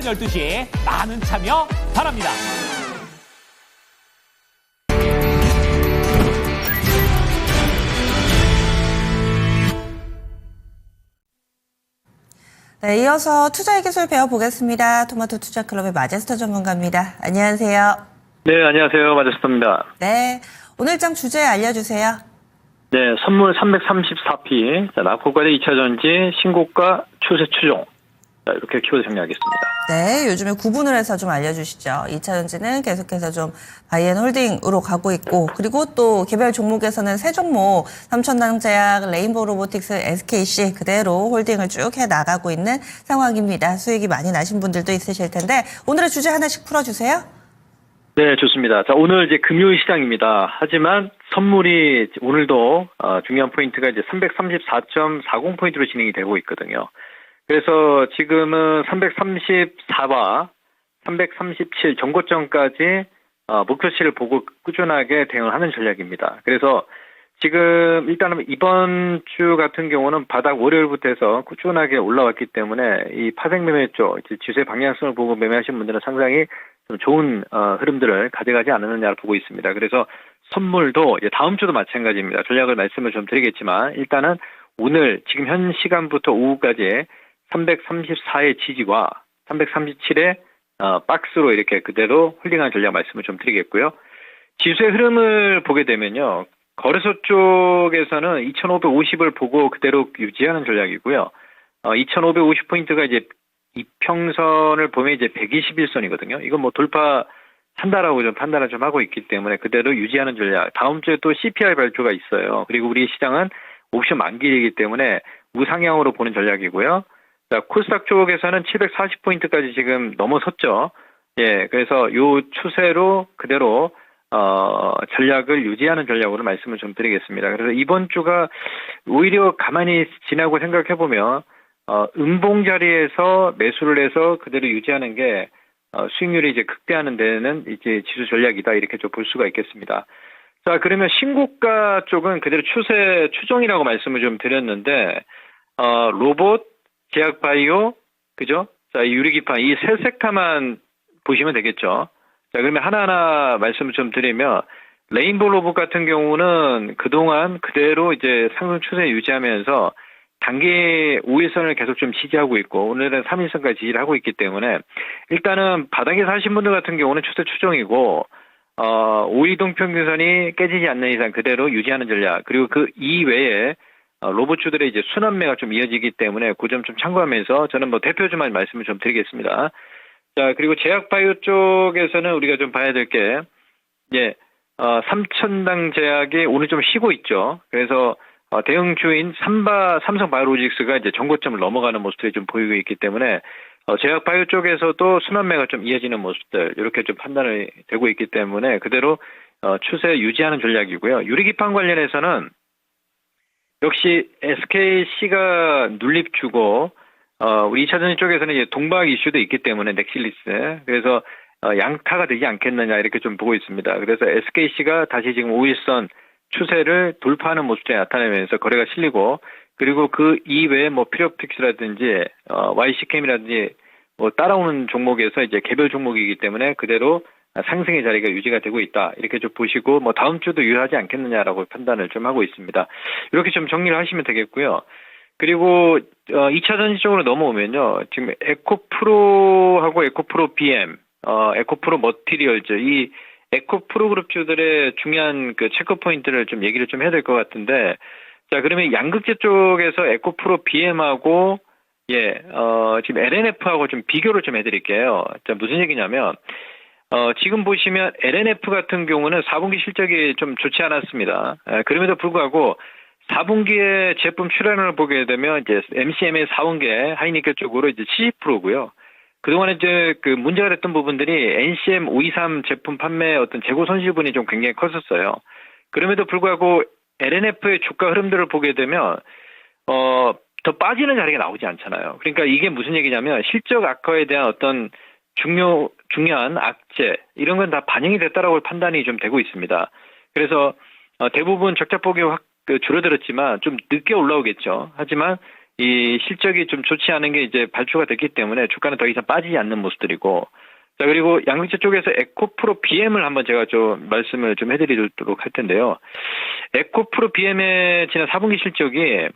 12시 많은 참여 바랍니다. 네, 이어서 투자의 기술 배워보겠습니다. 토마토 투자클럽의 마제스터 전문가입니다. 안녕하세요. 네, 안녕하세요. 마제스터입니다. 네, 오늘 장 주제 알려주세요. 네, 선물 334P, 낙폭과대 2차전지, 신고가 추세 추종. 자, 이렇게 키워드 정리하겠습니다. 네, 요즘에 구분을 해서 좀 알려주시죠. 2차전지는 계속해서 좀 바이앤홀딩으로 가고 있고, 그리고 또 개별 종목에서는 세 종목, 삼천당제약, 레인보우 로보틱스, SKC 그대로 홀딩을 쭉 해나가고 있는 상황입니다. 수익이 많이 나신 분들도 있으실 텐데, 오늘의 주제 하나씩 풀어주세요. 네, 좋습니다. 자, 오늘 이제 금요일 시장입니다. 하지만 선물이 오늘도 중요한 포인트가 이제 334.40포인트로 진행이 되고 있거든요. 그래서 지금은 334와 337 정고점까지 목표치를 보고 꾸준하게 대응을 하는 전략입니다. 그래서 지금 일단은 이번 주 같은 경우는 바닥 월요일부터 해서 꾸준하게 올라왔기 때문에 이 파생 매매 쪽 지수의 방향성을 보고 매매하신 분들은 상당히 좀 좋은 흐름들을 가져가지 않느냐를 보고 있습니다. 그래서 선물도 다음 주도 마찬가지입니다. 전략을 말씀을 좀 드리겠지만 일단은 오늘 지금 현 시간부터 오후까지 334의 지지와 337의 박스로 이렇게 그대로 홀딩하는 전략 말씀을 좀 드리겠고요. 지수의 흐름을 보게 되면요. 거래소 쪽에서는 2550을 보고 그대로 유지하는 전략이고요. 2550포인트가 이제 이평선을 보면 이제 121선이거든요. 이건 뭐 돌파한다라고 좀 판단을 좀 하고 있기 때문에 그대로 유지하는 전략. 다음 주에 또 CPI 발표가 있어요. 그리고 우리 시장은 옵션 만기이기 때문에 우상향으로 보는 전략이고요. 자, 코스닥 쪽에서는 740포인트까지 지금 넘어섰죠. 예, 그래서 요 추세로 그대로 전략을 유지하는 전략으로 말씀을 좀 드리겠습니다. 그래서 이번 주가 오히려 가만히 지나고 생각해 보면 음봉 자리에서 매수를 해서 그대로 유지하는 게 수익률이 이제 극대화하는 데는 이제 지수 전략이다 이렇게 좀 볼 수가 있겠습니다. 자, 그러면 신고가 쪽은 그대로 추세 추종이라고 말씀을 좀 드렸는데 로봇, 제약바이오, 그죠? 자, 유리기판 이 세 섹터만 보시면 되겠죠. 자, 그러면 하나하나 말씀을 좀 드리면 레인보우 로봇 같은 경우는 그동안 그대로 이제 상승 추세 유지하면서 단기 5일선을 계속 좀 지지하고 있고 오늘은 3일선까지 지지를 하고 있기 때문에 일단은 바닥에서 하신 분들 같은 경우는 추세 추종이고 5일동 평균선이 깨지지 않는 이상 그대로 유지하는 전략 그리고 그 이외에 로봇주들의 이제 순환매가 좀 이어지기 때문에 그 점 좀 참고하면서 저는 뭐 대표주만 말씀을 좀 드리겠습니다. 자, 그리고 제약바이오 쪽에서는 우리가 좀 봐야 될 게, 예, 삼천당 제약이 오늘 좀 쉬고 있죠. 그래서, 대형주인 삼성바이오로직스가 이제 정고점을 넘어가는 모습들이 좀 보이고 있기 때문에, 제약바이오 쪽에서도 순환매가 좀 이어지는 모습들, 이렇게 좀 판단이 되고 있기 때문에 그대로, 추세 유지하는 전략이고요. 유리기판 관련해서는 역시 SKC가 눌립주고, 우리 2차전지 쪽에서는 이제 동박 이슈도 있기 때문에 넥실리스. 그래서, 양타가 되지 않겠느냐 이렇게 좀 보고 있습니다. 그래서 SKC가 다시 지금 5일선 추세를 돌파하는 모습들이 나타나면서 거래가 실리고, 그리고 그 이외에 뭐 피로픽스라든지, YC캠이라든지 뭐 따라오는 종목에서 이제 개별 종목이기 때문에 그대로 상승의 자리가 유지가 되고 있다. 이렇게 좀 보시고, 뭐 다음 주도 유효하지 않겠느냐라고 판단을 좀 하고 있습니다. 이렇게 좀 정리를 하시면 되겠고요. 그리고 2차전지 쪽으로 넘어오면요. 지금 에코프로하고 에코프로 BM, 에코프로 머티리얼즈 이 에코프로 그룹주들의 중요한 그 체크 포인트를 좀 얘기를 좀 해야 될 것 같은데, 자, 그러면 양극재 쪽에서 에코프로 BM하고 지금 LNF하고 좀 비교를 좀 해드릴게요. 자, 무슨 얘기냐면 지금 보시면 LNF 같은 경우는 4분기 실적이 좀 좋지 않았습니다. 그럼에도 불구하고 4분기에 제품 출하량을 보게 되면 이제 MCM의 4분기에 하이니켈 쪽으로 이제 70%고요. 그동안에 이제 그 문제가 됐던 부분들이 NCM 523 제품 판매 어떤 재고 손실분이 좀 굉장히 컸었어요. 그럼에도 불구하고 LNF의 주가 흐름들을 보게 되면 더 빠지는 자리가 나오지 않잖아요. 그러니까 이게 무슨 얘기냐면 실적 악화에 대한 어떤 중요한 악재 이런 건 다 반영이 됐다라고 판단이 좀 되고 있습니다. 그래서 대부분 적자폭이 확 줄어들었지만 좀 늦게 올라오겠죠. 하지만 이 실적이 좀 좋지 않은 게 이제 발표가 됐기 때문에 주가는 더 이상 빠지지 않는 모습들이고, 자, 그리고 양극재 쪽에서 에코프로 BM을 한번 제가 좀 말씀을 좀 해드리도록 할 텐데요. 에코프로 BM의 지난 4분기 실적이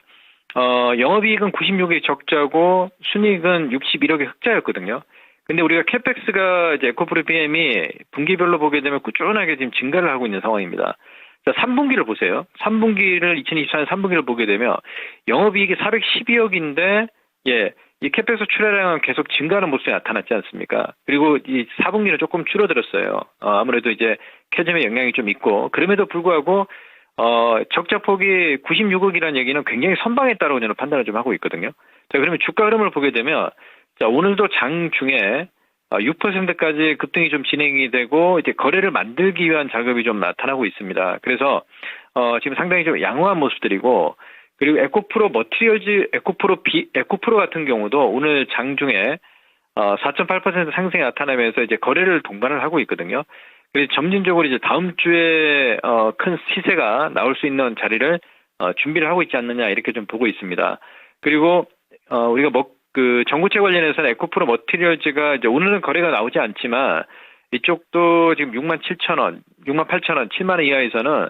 영업이익은 96억의 적자고 순이익은 61억의 흑자였거든요. 근데 우리가 캐펙스가 이제 에코프로 BM이 분기별로 보게 되면 꾸준하게 지금 증가를 하고 있는 상황입니다. 자, 3분기를 보세요. 2024년 3분기를 보게 되면 영업이익이 412억인데, 예, 이 캐펙스 출하량은 계속 증가하는 모습이 나타났지 않습니까? 그리고 이 4분기는 조금 줄어들었어요. 아무래도 이제 캐즘의 영향이 좀 있고, 그럼에도 불구하고 적자폭이 96억이라는 얘기는 굉장히 선방했다라고 저는 판단을 좀 하고 있거든요. 자, 그러면 주가 흐름을 보게 되면, 자, 오늘도 장중에 6%까지 급등이 좀 진행이 되고, 이제 거래를 만들기 위한 작업이 좀 나타나고 있습니다. 그래서 지금 상당히 좀 양호한 모습들이고, 그리고 에코프로 머티리얼즈, 에코프로 같은 경우도 오늘 장중에 4.8% 상승이 나타나면서 이제 거래를 동반을 하고 있거든요. 그래서 점진적으로 이제 다음 주에 큰 시세가 나올 수 있는 자리를 준비를 하고 있지 않느냐, 이렇게 좀 보고 있습니다. 그리고 우리가 그 전구체 관련해서는 에코프로 머티리얼즈가 이제 오늘은 거래가 나오지 않지만 이쪽도 지금 67,000원, 68,000원, 7만 원 이하에서는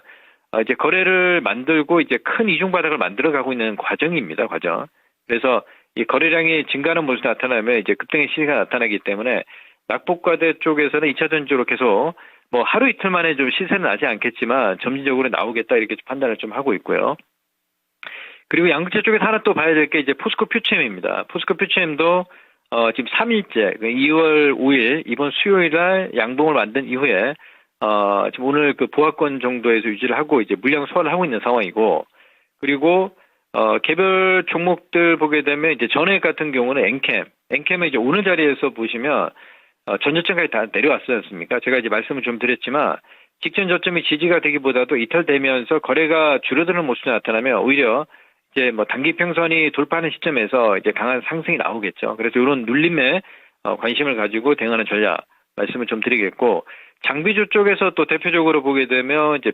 이제 거래를 만들고 이제 큰 이중 바닥을 만들어가고 있는 과정입니다. 과정. 그래서 이 거래량이 증가하는 모습이 나타나면 이제 급등의 시세가 나타나기 때문에 낙폭과대 쪽에서는 2차 전지로 계속 뭐 하루 이틀 만에 좀 시세는 나지 않겠지만 점진적으로 나오겠다, 이렇게 판단을 좀 하고 있고요. 그리고 양극재 쪽에서 하나 또 봐야 될 게 이제 포스코 퓨처엠입니다. 포스코 퓨처엠도 지금 3일째, 2월 5일 이번 수요일 날 양봉을 만든 이후에 지금 오늘 그 보합권 정도에서 유지를 하고 이제 물량 소화를 하고 있는 상황이고, 그리고 개별 종목들 보게 되면 이제 전액 같은 경우는 엔캠은 이제 오늘 자리에서 보시면 전저점까지 다 내려왔지 않습니까? 제가 이제 말씀을 좀 드렸지만 직전 저점이 지지가 되기보다도 이탈되면서 거래가 줄어드는 모습이 나타나면 오히려 이제 뭐 단기 평선이 돌파하는 시점에서 이제 강한 상승이 나오겠죠. 그래서 이런 눌림에 관심을 가지고 대응하는 전략 말씀을 좀 드리겠고, 장비주 쪽에서 또 대표적으로 보게 되면 이제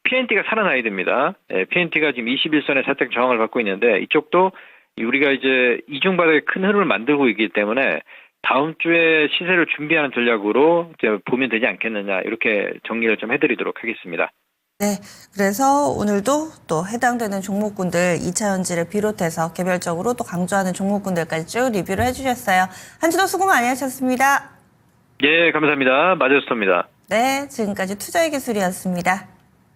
PNT가 살아나야 됩니다. 예, PNT가 지금 21선에 살짝 저항을 받고 있는데 이쪽도 우리가 이제 이중바닥의 큰 흐름을 만들고 있기 때문에 다음 주에 시세를 준비하는 전략으로 이제 보면 되지 않겠느냐, 이렇게 정리를 좀 해드리도록 하겠습니다. 네, 그래서 오늘도 또 해당되는 종목군들 2차전지를 비롯해서 개별적으로 또 강조하는 종목군들까지 쭉 리뷰를 해주셨어요. 한 주도 수고 많이 하셨습니다. 예, 감사합니다. 마저스터입니다. 네, 지금까지 투자의 기술이었습니다.